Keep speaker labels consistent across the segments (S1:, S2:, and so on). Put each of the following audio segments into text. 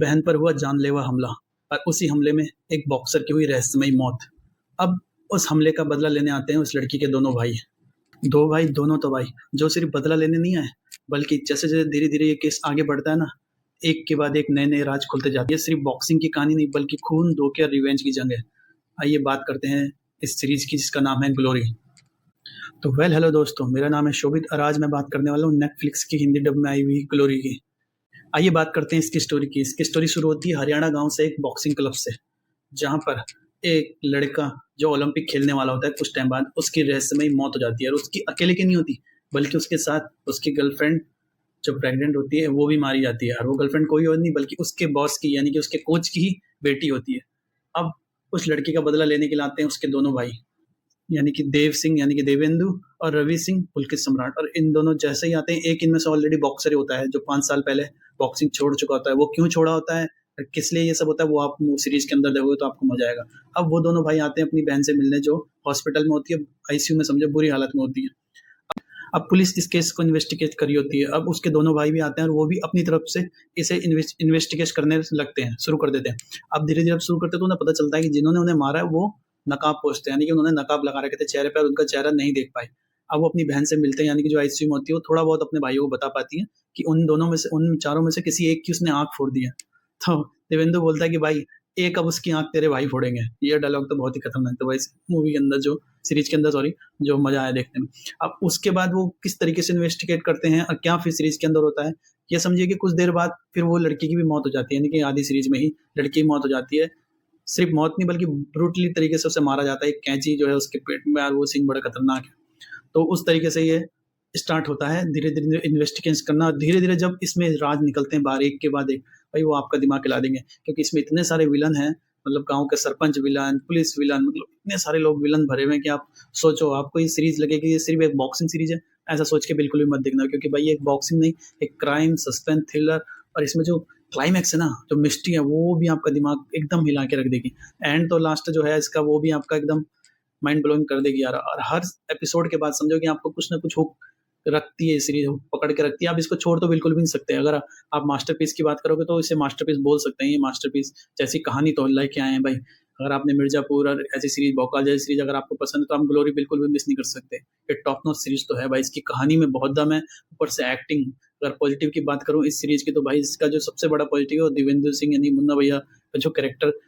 S1: बहन पर हुआ जानलेवा हमला और उसी हमले में एक बॉक्सर की हुई रहस्यमयी मौत। अब उस हमले का बदला लेने आते हैं उस लड़की के दोनों भाई। दो भाई दोनों तो भाई जो सिर्फ बदला लेने नहीं आए, बल्कि जैसे जैसे धीरे धीरे ये केस आगे बढ़ता है ना, एक के बाद एक नए नए राज खुलते जाते हैं। ये सिर्फ बॉक्सिंग की कहानी नहीं, बल्कि खून, धोखे और रिवेंज की जंग है। आइए बात करते हैं इस सीरीज की, जिसका नाम है ग्लोरी। तो हेलो दोस्तों, मेरा नाम है शोभित और आज मैं बात करने वाला हूँ नेटफ्लिक्स की हिंदी डब में आई हुई ग्लोरी की। आइए बात करते हैं इसकी स्टोरी की। इसकी स्टोरी शुरू होती है हरियाणा गांव से, एक बॉक्सिंग क्लब से, जहां पर एक लड़का जो ओलंपिक खेलने वाला होता है, कुछ टाइम बाद उसकी रहस्यमयी मौत हो जाती है। और उसकी अकेले की नहीं होती, बल्कि उसके साथ उसकी गर्लफ्रेंड जो प्रेग्नेंट होती है वो भी मारी जाती है। और वो गर्लफ्रेंड कोई और नहीं बल्कि उसके बॉस की, यानी कि उसके कोच की ही बेटी होती है। अब उस लड़की का बदला लेने के लिए आते हैं उसके दोनों भाई, यानी कि देव सिंह यानी कि देवेंदु और रवि सिंह पुलकित सम्राट। और इन दोनों जैसे ही आते हैं, एक इनमें से ऑलरेडी बॉक्सर ही होता है जो 5 साल पहले बॉक्सिंग छोड़ चुका होता है। वो क्यों छोड़ा होता है और किस लिए ये सब होता है, वो आप सीरीज के अंदर देखोगे तो आपको मजा आएगा। अब वो दोनों भाई आते हैं अपनी बहन से मिलने, जो हॉस्पिटल में होती है, आईसीयू में, समझो बुरी हालत में होती है। अब पुलिस इस केस को इन्वेस्टिगेट करी होती है। अब उसके दोनों भाई भी आते हैं और वो भी अपनी तरफ से इसे इन्वेस्टिगेट करने लगते हैं, शुरू कर देते हैं। अब धीरे धीरे शुरू करते तो उन्हें पता चलता है कि जिन्होंने उन्हें मारा है वो नकाब पोषते हैं, यानी कि उन्होंने नकाब लगा रखे थे चेहरे पर, उनका चेहरा नहीं देख पाए। अब वो अपनी बहन से मिलते हैं, यानी कि जो आईसीयू में होती है, वो थोड़ा बहुत अपने भाइयों को बता पाती है कि उन दोनों में से, उन चारों में से किसी एक की उसने आंख फोड़ दी है। तो देवेंद्र बोलता है कि भाई एक अब उसकी आंख तेरे भाई फोड़ेंगे। ये डायलॉग तो बहुत ही खतरनाक था भाई मूवी के अंदर, जो सीरीज के अंदर, सॉरी, जो मजा आया देखने में। अब उसके बाद वो किस तरीके से इन्वेस्टिगेट करते हैं और क्या फिर सीरीज के अंदर होता है, ये समझिए कि कुछ देर बाद फिर वो लड़की की भी मौत हो जाती है, यानी कि आधी सीरीज में ही लड़की की मौत हो जाती है। सिर्फ मौत नहीं बल्कि ब्रूटली तरीके से उसे मारा जाता है। एक कैंची जो है उसके पेट में, और वो सीन बड़ा खतरनाक है। तो उस तरीके से ये स्टार्ट होता है धीरे धीरे इन्वेस्टिगेशन करना। धीरे धीरे जब इसमें राज निकलते हैं बाहर एक के बाद एक, भाई वो आपका दिमाग हिला देंगे, क्योंकि इसमें इतने सारे विलन हैं। मतलब गांव के सरपंच विलन, पुलिस विलन, मतलब इतने सारे लोग विलन भरे हुए हैं कि आप सोचो, आपको ये सीरीज लगेगी ये सिर्फ एक बॉक्सिंग सीरीज है, ऐसा सोच के बिल्कुल भी मत देखना। क्योंकि भाई ये एक बॉक्सिंग नहीं, एक क्राइम, सस्पेंस, थ्रिलर, और इसमें जो क्लाइमैक्स है ना, जो मिस्ट्री है, वो भी आपका दिमाग एकदम हिला के रख देगी। एंड तो लास्ट जो है इसका, वो भी आपका एकदम माइंड ब्लोइंग कर देगी यार। और हर एपिसोड के बाद समझो कि आपको कुछ ना कुछ हुक रखती है, सीरीज पकड़ के रखती है। आप इसको छोड़ तो बिल्कुल भी नहीं सकते। अगर आप मास्टरपीस की बात करोगे तो इसे मास्टरपीस बोल सकते हैं। ये मास्टरपीस जैसी कहानी तो लेके आए हैं भाई। अगर आपने मिर्जापुर और ऐसी सीरीज, भोकाल जैसी सीरीज अगर आपको पसंद है तो आप ग्लोरी बिल्कुल भी मिस नहीं कर सकते। ये टॉप नॉच सीरीज तो है भाई। इसकी कहानी में बहुत दम है, ऊपर से एक्टिंग। अगर पॉजिटिव की बात करूँ इस सीरीज की, तो भाई इसका जो सबसे बड़ा पॉजिटिव है वो देवेंद्र सिंह यानी मुन्ना भैया का जो कैरेक्टर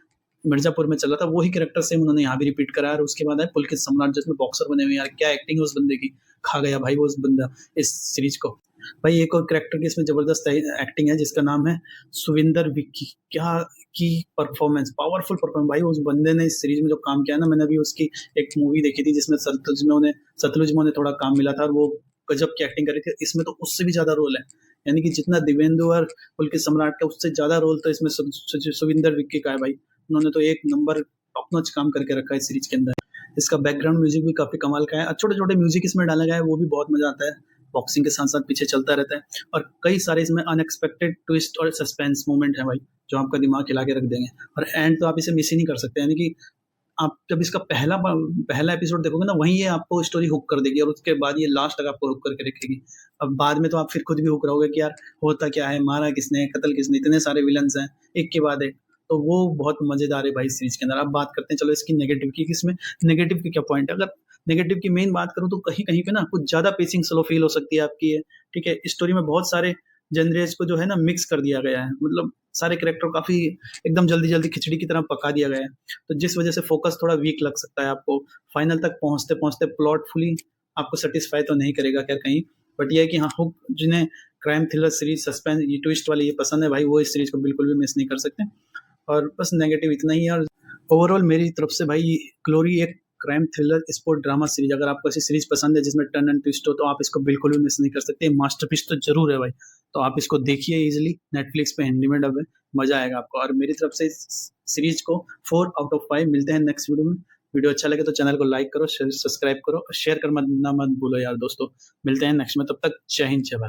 S1: मिर्जापुर में चला था, वही कैरेक्टर सेम उन्होंने यहाँ भी रिपीट करा। और उसके बाद है पुलकित सम्राट, जिसमें बॉक्सर बने हुए। यार क्या एक्टिंग है उस बंदे की, खा गया भाई वो उस बंदा इस सीरीज को। भाई एक और कैरेक्टर की इसमें जबरदस्त एक्टिंग है, जिसका नाम है सुविंदर विक्की। क्या की परफॉर्मेंस, पावरफुल परफॉर्मेंस भाई उस बंदे ने इस सीरीज में जो काम किया ना। मैंने अभी उसकी एक मूवी देखी थी जिसमें सतलुज में उन्हें थोड़ा काम मिला था, और वो गजब की एक्टिंग करी थी। इसमें तो उससे भी ज्यादा रोल है, यानी कि जितना दिवेंदु और पुलकित सम्राट का, उससे ज्यादा रोल तो इसमें सुविंदर विक्की का है भाई। उन्होंने तो एक नंबर टॉप नॉच काम करके रखा है इस सीरीज के अंदर। इसका बैकग्राउंड म्यूजिक भी काफी कमाल का है, छोटे छोटे म्यूजिक इसमें डाला गया है, वो भी बहुत मजा आता है। बॉक्सिंग के साथ साथ पीछे चलता रहता है, और कई सारे इसमें अनएक्सपेक्टेड ट्विस्ट और सस्पेंस मोमेंट है भाई, जो आपका दिमाग हिला के रख देंगे। और एंड तो आप इसे मिस ही नहीं कर सकते, यानी कि आप जब इसका पहला एपिसोड देखोगे ना, वहीं ये आपको स्टोरी हुक कर देगी, और उसके बाद ये लास्ट तक आपको हुक करके रखेगी। अब बाद में तो आप फिर खुद भी हुक रहोगे कि यार होता क्या है, मारा किसने, कत्ल किसने, इतने सारे विलन्स हैं एक के बाद एक। तो वो बहुत मजेदार है भाई सीरीज के अंदर। अब बात करते हैं चलो इसकी नेगेटिव की, इसमें नेगेटिव की क्या पॉइंट है। अगर नेगेटिव की मेन बात करूँ तो कहीं कहीं पे ना कुछ ज्यादा पेसिंग स्लो फील हो सकती है आपकी ये, ठीक है। स्टोरी में बहुत सारे जनरेस को जो है ना मिक्स कर दिया गया है, मतलब सारे कैरेक्टर काफी एकदम जल्दी जल्दी खिचड़ी की तरह पका दिया गया है, तो जिस वजह से फोकस थोड़ा वीक लग सकता है आपको। फाइनल तक पहुंचते पहुंचते प्लॉट फुली आपको सेटिस्फाई तो नहीं करेगा खैर कहीं, बट ये है कि हाँ, हुक जिन्हें क्राइम थ्रिलर सीरीज, सस्पेंस, ये ट्विस्ट वाली ये पसंद है भाई, वो इस सीरीज को बिल्कुल भी मिस नहीं कर सकते। और बस नेगेटिव इतना ही है। और ओवरऑल मेरी तरफ से भाई ग्लोरी एक crime thriller sport drama series, अगर आपको ऐसी सीरीज पसंद है जिसमें टर्न एंड ट्विस्ट हो, तो आप इसको बिल्कुल भी मिस नहीं कर सकते। मास्टरपीस तो जरूर है भाई, तो आप इसको देखिए इजीली, नेटफ्लिक्स पे हिंदी में डब है, मजा आएगा आपको। और मेरी तरफ से इस सीरीज को 4/5 मिलते हैं नेक्स्ट वीडियो में। वीडियो अच्छा लगे तो चैनल को लाइक करो, सब्सक्राइब करो, शेयर करना मत भूलो यार दोस्तों। मिलते हैं नेक्स्ट में, तब तक जय हिंद जय भारत।